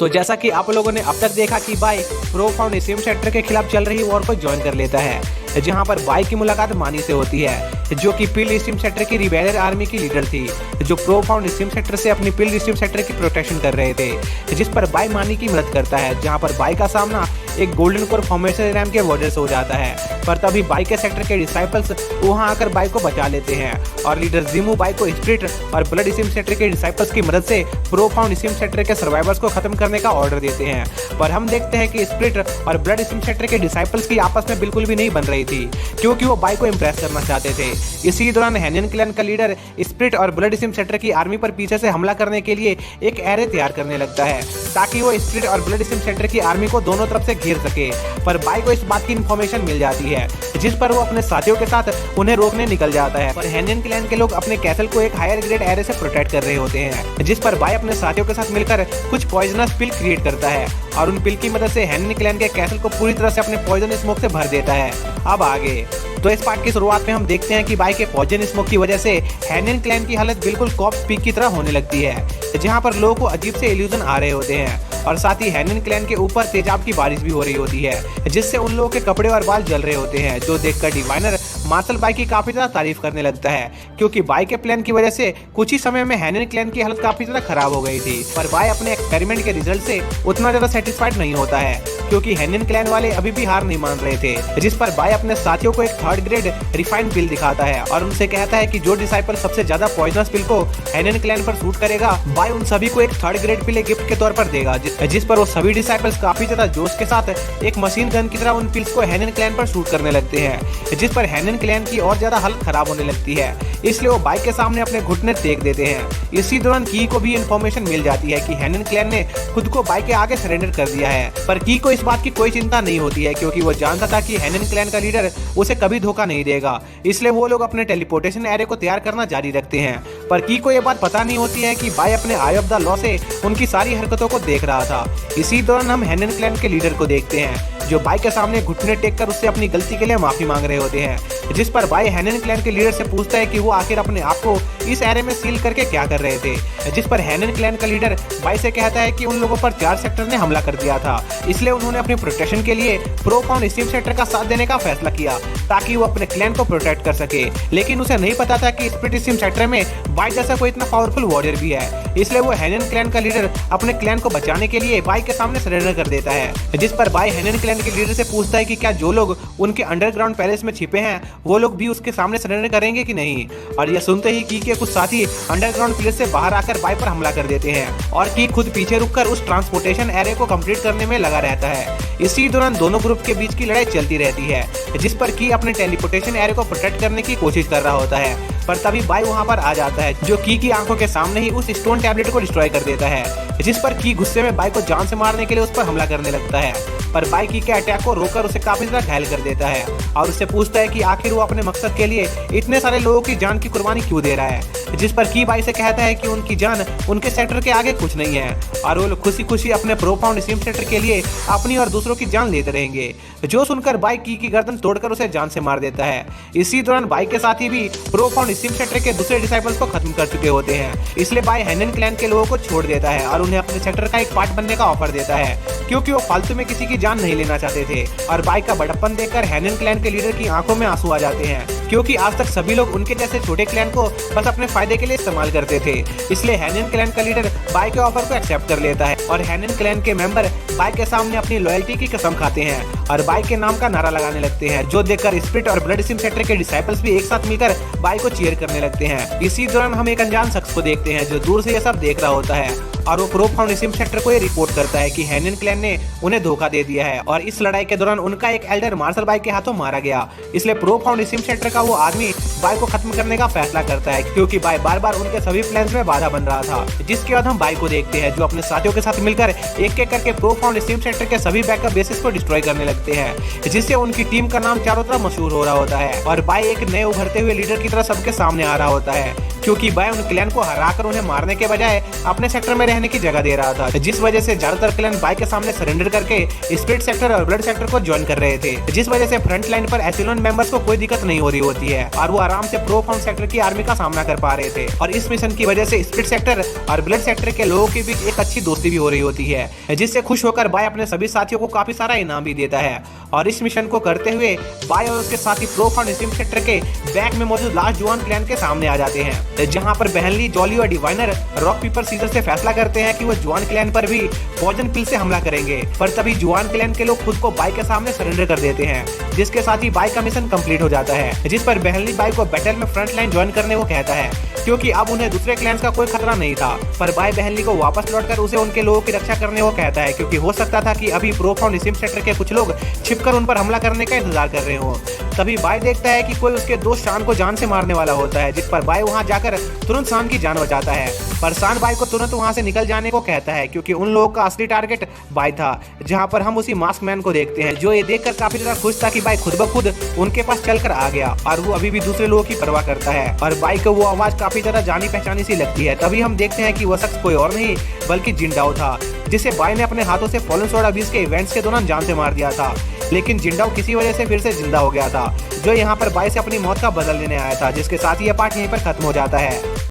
तो जैसा कि आप लोगों ने अब तक देखा कि by pro found steam sector के खिलाफ चल रही वॉर को ज्वाइन कर लेता है, जहां पर बाई की मुलाकात मानी से होती है, जो कि पिल स्टीम सेक्टर की रिबेलियन आर्मी की लीडर थी, जो प्रो फाउंड स्टीम सेक्टर से अपनी पिल स्टीम सेक्टर की प्रोटेक्शन कर रहे थे, जिस पर बाई मानी की मदद करता है, जहां पर बाई का सामना एक गोल्डन कोर फॉर्मेशन रैम के वजह से हो जाता है। पर तभी बाई के सेक्टर के डिसाइपल्स वहां आकर बाई को बचा लेते हैं और लीडर जिमू बाई को स्प्लिट और ब्लड स्टीम सेक्टर के डिसाइपल्स की मदद से प्रो फाउंड स्टीम सेक्टर के सर्वाइवर्स को खत्म करने का ऑर्डर देते हैं। पर हम देखते हैं कि स्प्लिट और ब्लड स्टीम सेक्टर के डिसाइपल्स की आपस में बिल्कुल भी नहीं बन रही थी, क्योंकि वो बाई को इम्प्रेस करना चाहते थे। इसी दौरान हैनियन क्लैन का लीडर स्प्लिट और ब्लड स्टीम सेक्टर की आर्मी पर पीछे से हमला करने के लिए एक एरे तैयार करने लगता है, ताकि वो स्प्लिट और ब्लड स्टीम सेक्टर की आर्मी को दोनों तरफ से घेर सके। पर बाई को इस बात की इंफॉर्मेशन मिल जाती है, जिस पर वो अपने साथियों के साथ उन्हें रोकने निकल जाता है। पर हैनियन क्लैन के लोग अपने कैसल को एक हायर ग्रेड एरे से प्रोटेक्ट कर रहे होते हैं, जिस पर बाई अपने साथियों के साथ मिलकर कुछ पॉइजनस पिल क्रिएट करता है और उन पिल की मदद से हैनियन क्लैन के कैसल को पूरी तरह से अपने पॉइजन स्मोक से भर देता है। अब आगे तो इस पार्ट की शुरुआत में हम देखते हैं कि बाई के पॉइजन स्मोक की वजह से हैनियन क्लैन की हालत बिल्कुल कॉप्स पीक की तरह होने लगती है, जहां पर लोगों को अजीब से इल्यूजन आ रहे होते हैं और साथ ही हैनियन क्लैन के ऊपर तेजाब की बारिश भी हो रही होती है, जिससे उन लोगों के कपड़े और बाल जल रहे होते हैं, जो देखकर डिवाइनर मार्शल बाई की काफी ज्यादा तारीफ करने लगता है, क्योंकि बाई के प्लान की वजह से कुछ ही समय में हैनियन क्लैन की हालत काफी ज्यादा खराब हो गई थी। पर बाई अपने एक्सपेरिमेंट के रिजल्ट से उतना ज्यादा सेटिस्फाइड नहीं होता है, क्योंकि हैनियन क्लैन वाले अभी भी हार नहीं मान रहे थे, जिस पर बाई अपने साथियों को एक थर्ड ग्रेड रिफाइंड पिल दिखाता है और उनसे कहता है कि जो डिसाइपल सबसे ज्यादा पॉइजनस पिल को हैनियन क्लैन पर शूट करेगा, बाई उन सभी को एक थर्ड ग्रेड पिल गिफ्ट के तौर पर देगा, जिस पर वो सभी डिसाइपल्स काफी ज्यादा जोश के साथ एक मशीन गन की तरह उन पिल्स को हैनियन क्लैन पर शूट करने लगते हैं, जिस पर हैनियन क्लैन की और ज्यादा हालत खराब होने लगती है। इसलिए वो बाई के सामने अपने घुटने टेक देते हैं। इसी दौरान की को भी इंफॉर्मेशन मिल जाती है कि हैनियन क्लैन ने खुद को बाई के आगे सरेंडर कर दिया है, पर की को इस बात की कोई चिंता नहीं होती है, क्योंकि वो जानता था कि हैनियन क्लैन का लीडर उसे कभी धोखा नहीं देगा। इसलिए वो लोग अपने टेलीपोर्टेशन एरे को तैयार करना जारी रखते हैं। पर की को ये बात पता नहीं होती है कि बाई अपने आई ऑफ द लॉ से उनकी सारी हरकतों को देख रहा था। इसी दौरान हम हैनियन क्लैन के लीडर को देखते हैं, जो बाई के सामने घुटने टेक कर उससे अपनी गलती के लिए माफी मांग रहे होते हैं, जिस पर बाई हैनियन क्लैन के लीडर से पूछता है कि वो आखिर अपने आप को इस एरे में सील करके क्या कर रहे थे, जिस पर हैनियन क्लैन का लीडर बाई से कहता है कि उन लोगों पर 4 सेक्टर ने हमला कर दिया था, इसलिए उन्होंने अपनी प्रोटेक्शन के लिए प्रो फाउंड स्टीम सेक्टर का साथ देने का फैसला किया, ताकि वो अपने क्लैन को प्रोटेक्ट कर सके। लेकिन उसे नहीं पता था कि स्प्लिट स्टीम सेक्टर में बाई जैसा कोई इतना पावरफुल वॉरियर भी है, इसलिए वो हैनियन क्लैन का लीडर अपने क्लैन को बचाने के लिए बाई के सामने सरेंडर कर देता है, जिस पर बाई हैनियन क्लैन के लीडर से पूछता है कि क्या जो लोग उनके अंडरग्राउंड पैलेस में छिपे हैं वो लोग भी उसके सामने सरेंडर करेंगे कि नहीं। और यह सुनते ही की के कुछ साथी अंडरग्राउंड पैलेस से बाहर आकर बाई पर हमला कर देते हैं और की खुद पीछे रुककर उस ट्रांसपोर्टेशन एरे को कंप्लीट करने में लगा रहता है। इसी दौरान दोनों ग्रुप के बीच की लड़ाई चलती रहती है, जिस पर की अपने टेलीपोर्टेशन एरे को प्रोटेक्ट करने की कोशिश कर रहा होता है, पर तभी बाई वहां पर आ जाता है, जो की आंखों के सामने ही उस स्टोन टैबलेट को डिस्ट्रॉय कर देता है, जिस पर की गुस्से में बाई को जान से मारने के लिए उस पर हमला करने लगता है। पर बाई की के अटैक को रोककर उसे काफी ज्यादा घायल कर देता है और उससे पूछता है कि आखिर वो अपने मकसद के लिए इतने सारे लोगों की जान की कुर्बानी क्यों दे रहा है, जिस पर की बाई से कहता है कि उनकी जान उनके सेक्टर के आगे कुछ नहीं है और वो लोग खुशी खुशी अपने प्रो फाउंड स्टीम सेक्टर के लिए अपनी और दूसरों की जान लेते रहेंगे। जो सुनकर बाई की गर्दन तोड़कर उसे जान से मार देता है। इसी दौरान बाई के साथी भी प्रो फाउंड स्टीम सेक्टर के दूसरे डिसाइपल्स को खत्म कर चुके होते हैं, इसलिए बाई हैनियन क्लैन के लोगों को छोड़ देता है और उन्हें अपने सेक्टर का एक पार्ट बनने का ऑफर देता है, क्योंकि वो फालतू में किसी की जान नहीं लेना चाहते थे। और बाई का बड़प्पन देखकर हैनियन क्लैन के लीडर की आंखों में आंसू आ जाते हैं, क्योंकि आज तक सभी लोग उनके जैसे छोटे क्लैन को बस अपने फायदे के लिए इस्तेमाल करते थे। इसलिए हैनियन क्लैन का लीडर बाई के ऑफर को एक्सेप्ट कर लेता है और हैनियन क्लैन के मेंबर बाई के सामने अपनी लॉयल्टी की कसम खाते हैं और बाई के नाम का नारा लगाने लगते हैं, जो देखकर स्प्लिट और ब्लड स्टीम सेक्टर के डिसाइपल्स भी एक साथ मिलकर बाई को चीयर करने लगते हैं। इसी दौरान हम एक अनजान शख्स को देखते हैं, जो दूर से यह सब देख रहा होता है और वो प्रो फाउंड स्टीम सेक्टर को ये रिपोर्ट करता है कि हैनियन क्लैन ने उन्हें धोखा दे दिया है और इस लड़ाई के दौरान उनका एक एल्डर मार्शल बाई के हाथों मारा गया। इसलिए प्रो फाउंड स्टीम सेक्टर का वो आदमी बाई को खत्म करने का फैसला करता है, क्योंकि बाई बार बार उनके सभी प्लान्स में बाधा बन रहा था। जिसके बाद हम बाई को देखते हैं, जो अपने साथियों के साथ मिलकर एक एक करके प्रो फाउंड स्टीम सेक्टर के सभी बैकअप बेसिस को डिस्ट्रॉय करने लगते हैं, जिससे उनकी टीम का नाम चारों तरफ मशहूर हो रहा होता है और बाई एक नए उभरते हुए लीडर की तरह सबके सामने आ रहा होता है। क्योंकि बाय उन क्लैन को हराकर उन्हें मारने के बजाय अपने सेक्टर में रहने की जगह दे रहा था, जिस वजह से ज्यादातर क्लैन बाय के सामने सरेंडर करके स्प्लिट सेक्टर और ब्लड सेक्टर को ज्वाइन कर रहे थे, जिस वजह से फ्रंट लाइन पर एसिलोन मेंबर्स को कोई दिक्कत नहीं हो रही होती है और वो आराम से प्रो फाउंड सेक्टर की आर्मी का सामना कर पा रहे थे। और इस मिशन की वजह से स्प्लिट सेक्टर और ब्लड सेक्टर के लोगों के बीच एक अच्छी दोस्ती भी हो रही होती है, जिससे खुश होकर बाय अपने सभी साथियों को काफी सारा इनाम भी देता है। और इस मिशन को करते हुए बाय और उसके साथी प्रो फाउंड स्टीम सेक्टर के बैक में मौजूद लास्ट जुआन क्लैन के सामने आ जाते हैं, जहां पर बहनली, जॉली और डिवाइनर रॉक पेपर सीजर से फैसला करते हैं कि वो जुआन क्लैन पर भी पॉइजन पिल से हमला करेंगे। पर तभी जुआन क्लैन के लोग खुद को बाय के सामने सरेंडर कर देते हैं, जिसके साथ ही बाय का मिशन कंप्लीट हो जाता है, जिस पर बहनली बाय को बैटल में फ्रंट लाइन ज्वाइन करने को कहता है, क्योंकि अब उन्हें दूसरे क्लैंस का कोई खतरा नहीं था। पर बाय बहनली को वापस लौटकर उसे उनके लोगों की रक्षा करने को कहता है, क्योंकि हो सकता था कि अभी प्रो फाउंड स्टीम सेक्टर के कुछ लोग छिपकर उन पर हमला करने का इंतजार कर रहे हो। तभी बाय देखता है कि कोई उसके दोस्त शान को जान से मारने वाला होता है, जिस पर बाय वहां जाकर तुरंत शान की जान बचाता है। पर शान बाय को तुरंत वहां से निकल जाने को कहता है, क्योंकि उन लोगों का असली टारगेट बाय था, जहां पर हम उसी मास्क मैन को देखते हैं, जो ये देखकर काफी ज्यादा खुश था कि बाय खुद ब खुद उनके पास चलकर आ गया और वो अभी भी दूसरे लोगों की परवाह करता है। और बाय को वो आवाज काफी ज्यादा जानी पहचानी सी लगती है। तभी हम देखते हैं कि वह शख्स कोई और नहीं बल्कि जिंडाओ था, जिसे बाय ने अपने हाथों से फॉलन सोडा बीच के इवेंट्स के दौरान जान से मार दिया था। लेकिन जिंडाओ किसी वजह से फिर से जिंदा हो गया था, जो यहाँ पर बाय से अपनी मौत का बदल लेने आया था, जिसके साथ ही यह पार्ट यहीं पर खत्म हो जाता है।